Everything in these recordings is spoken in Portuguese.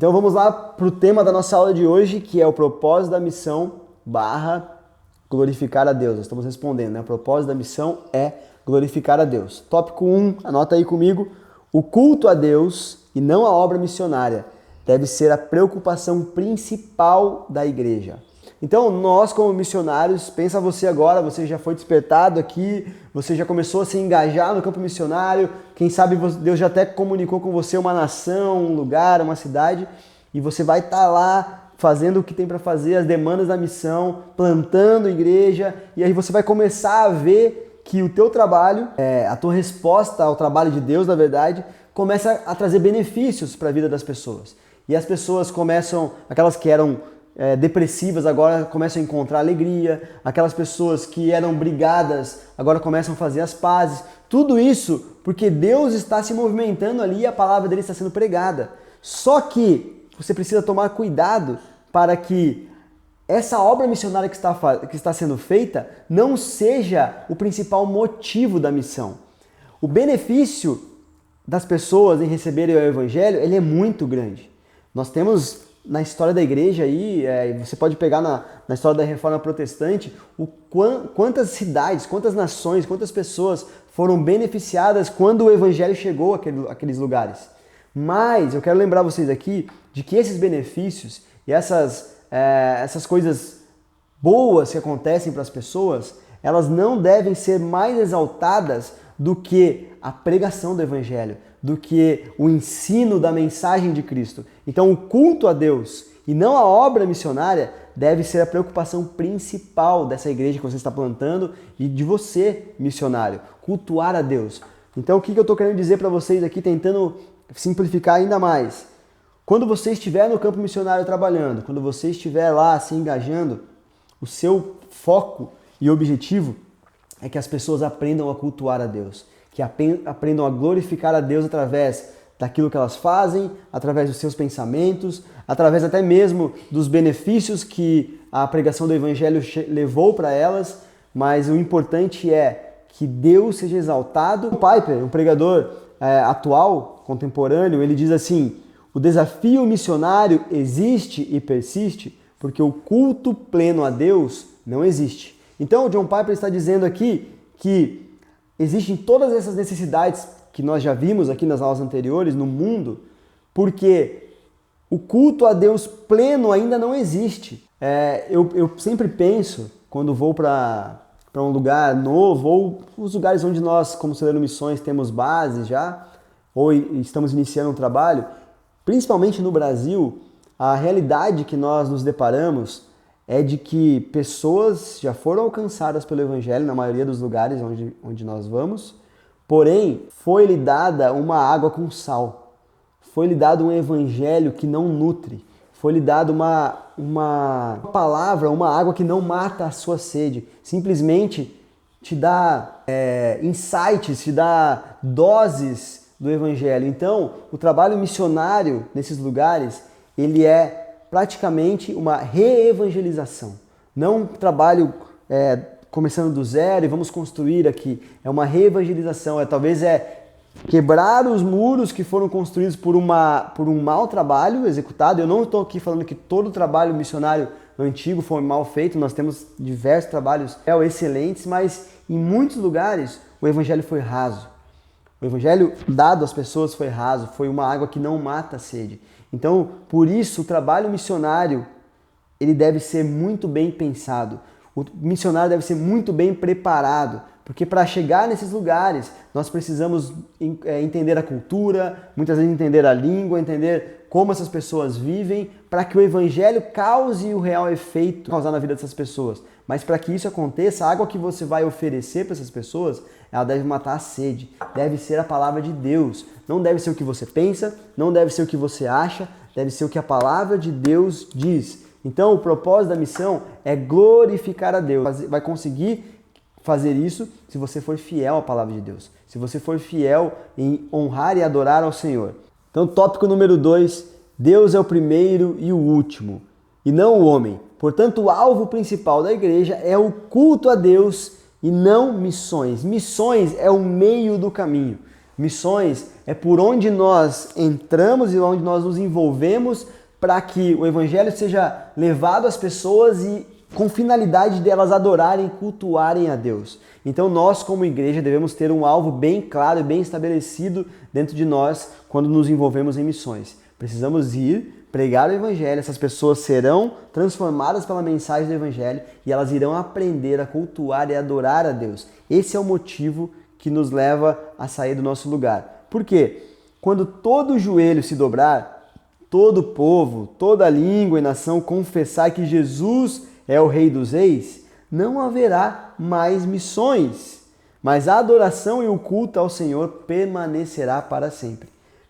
Então vamos lá para o tema da nossa aula de hoje, que é o propósito da missão barra glorificar a Deus. Nós estamos respondendo, né? O propósito da missão é glorificar a Deus. Tópico 1, anota aí comigo. O culto a Deus e não a obra missionária deve ser a preocupação principal da igreja. Então, nós como missionários, pensa você agora, você já foi despertado aqui, você já começou a se engajar no campo missionário, quem sabe Deus já até comunicou com você uma nação, um lugar, uma cidade, e você vai estar lá fazendo o que tem para fazer, as demandas da missão, plantando igreja, e aí você vai começar a ver que o teu trabalho, a tua resposta ao trabalho de Deus, na verdade, começa a trazer benefícios para a vida das pessoas. E as pessoas começam, aquelas que eram depressivas agora começam a encontrar alegria, aquelas pessoas que eram brigadas agora começam a fazer as pazes. Tudo isso porque Deus está se movimentando ali e a palavra dele está sendo pregada. Só que você precisa tomar cuidado para que essa obra missionária que está sendo feita não seja o principal motivo da missão. O benefício das pessoas em receberem o evangelho, ele é muito grande. Nós temos na história da igreja aí, você pode pegar na história da Reforma Protestante, quantas cidades, quantas nações, quantas pessoas foram beneficiadas quando o evangelho chegou àqueles lugares. Mas eu quero lembrar vocês aqui de que esses benefícios e essas coisas boas que acontecem para as pessoas, elas não devem ser mais exaltadas do que a pregação do evangelho, do que o ensino da mensagem de Cristo. Então o culto a Deus e não a obra missionária deve ser a preocupação principal dessa igreja que você está plantando e de você, missionário, cultuar a Deus. Então o que eu estou querendo dizer para vocês aqui, tentando simplificar ainda mais? Quando você estiver no campo missionário trabalhando, quando você estiver lá se engajando, o seu foco e objetivo é que as pessoas aprendam a cultuar a Deus, que aprendam a glorificar a Deus através daquilo que elas fazem, através dos seus pensamentos, através até mesmo dos benefícios que a pregação do Evangelho levou para elas, mas o importante é que Deus seja exaltado. O Piper, um pregador atual, contemporâneo, ele diz assim: o desafio missionário existe e persiste porque o culto pleno a Deus não existe. Então o John Piper está dizendo aqui que existem todas essas necessidades que nós já vimos aqui nas aulas anteriores no mundo, porque o culto a Deus pleno ainda não existe. Eu sempre penso, quando vou para um lugar novo, ou os lugares onde nós, como Celeiro Missões, temos base já, ou estamos iniciando um trabalho, principalmente no Brasil, a realidade que nós nos deparamos é de que pessoas já foram alcançadas pelo Evangelho na maioria dos lugares onde nós vamos, porém foi-lhe dada uma água com sal, foi-lhe dado um Evangelho que não nutre, foi-lhe dado uma palavra, uma água que não mata a sua sede, simplesmente te dá insights, te dá doses do Evangelho. Então, o trabalho missionário nesses lugares, ele é praticamente uma reevangelização. Não um trabalho começando do zero e vamos construir aqui. É uma reevangelização. Talvez quebrar os muros que foram construídos por um mau trabalho executado. Eu não estou aqui falando que todo trabalho missionário antigo foi mal feito. Nós temos diversos trabalhos excelentes, mas em muitos lugares o evangelho foi raso. O evangelho dado às pessoas foi raso, foi uma água que não mata a sede. Então, por isso, o trabalho missionário, ele deve ser muito bem pensado. O missionário deve ser muito bem preparado, porque para chegar nesses lugares, nós precisamos entender a cultura, muitas vezes entender a língua, entender como essas pessoas vivem, para que o evangelho cause o real efeito causar na vida dessas pessoas. Mas para que isso aconteça, a água que você vai oferecer para essas pessoas, ela deve matar a sede, deve ser a palavra de Deus. Não deve ser o que você pensa, não deve ser o que você acha, deve ser o que a palavra de Deus diz. Então, o propósito da missão é glorificar a Deus. Vai conseguir fazer isso se você for fiel à palavra de Deus, se você for fiel em honrar e adorar ao Senhor. Então, tópico número 2, Deus é o primeiro e o último, e não o homem. Portanto, o alvo principal da igreja é o culto a Deus e não missões. Missões é o meio do caminho. Missões é por onde nós entramos e onde nós nos envolvemos para que o evangelho seja levado às pessoas e com finalidade de elas adorarem e cultuarem a Deus. Então nós, como igreja, devemos ter um alvo bem claro e bem estabelecido dentro de nós quando nos envolvemos em missões. Precisamos ir, pregar o evangelho, essas pessoas serão transformadas pela mensagem do evangelho e elas irão aprender a cultuar e adorar a Deus. Esse é o motivo que nos leva a sair do nosso lugar. Por quê? Quando todo joelho se dobrar, todo povo, toda língua e nação confessar que Jesus é o Rei dos Reis, não haverá mais missões, mas a adoração e o culto ao Senhor permanecerá para sempre.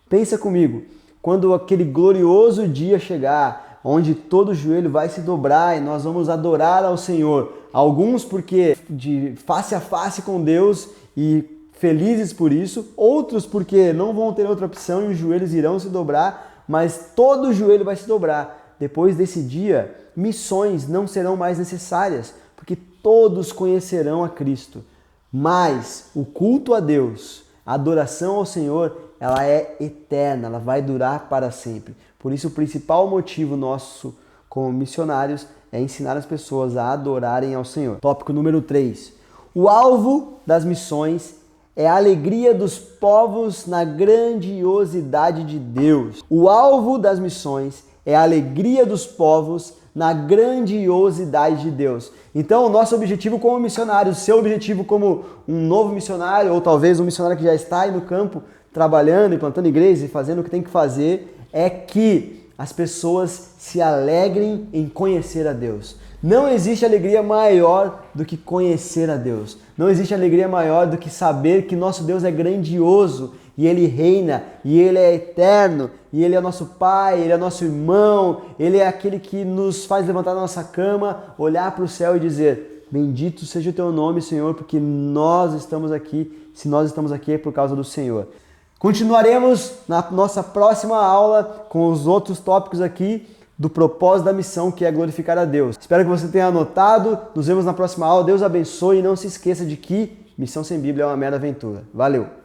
Pensa comigo, quando aquele glorioso dia chegar, onde todo joelho vai se dobrar e nós vamos adorar ao Senhor, alguns porque de face a face com Deus e felizes por isso, outros porque não vão ter outra opção e os joelhos irão se dobrar, mas todo joelho vai se dobrar. Depois desse dia, missões não serão mais necessárias, porque todos conhecerão a Cristo. Mas o culto a Deus, a adoração ao Senhor, ela é eterna, ela vai durar para sempre. Por isso, o principal motivo nosso como missionários é ensinar as pessoas a adorarem ao Senhor. Tópico número 3. O alvo das missões é a alegria dos povos na grandiosidade de Deus. O alvo das missões é a alegria dos povos na grandiosidade de Deus. Então, o nosso objetivo como missionário, o seu objetivo como um novo missionário, ou talvez um missionário que já está aí no campo, trabalhando e plantando igrejas e fazendo o que tem que fazer, é que as pessoas se alegrem em conhecer a Deus. Não existe alegria maior do que conhecer a Deus. Não existe alegria maior do que saber que nosso Deus é grandioso e Ele reina, e Ele é eterno, e Ele é nosso Pai, Ele é nosso irmão, Ele é aquele que nos faz levantar da nossa cama, olhar para o céu e dizer: bendito seja o Teu nome, Senhor, porque nós estamos aqui. Se nós estamos aqui é por causa do Senhor. Continuaremos na nossa próxima aula com os outros tópicos aqui do propósito da missão, que é glorificar a Deus. Espero que você tenha anotado. Nos vemos na próxima aula. Deus abençoe e não se esqueça de que missão sem Bíblia é uma mera aventura. Valeu!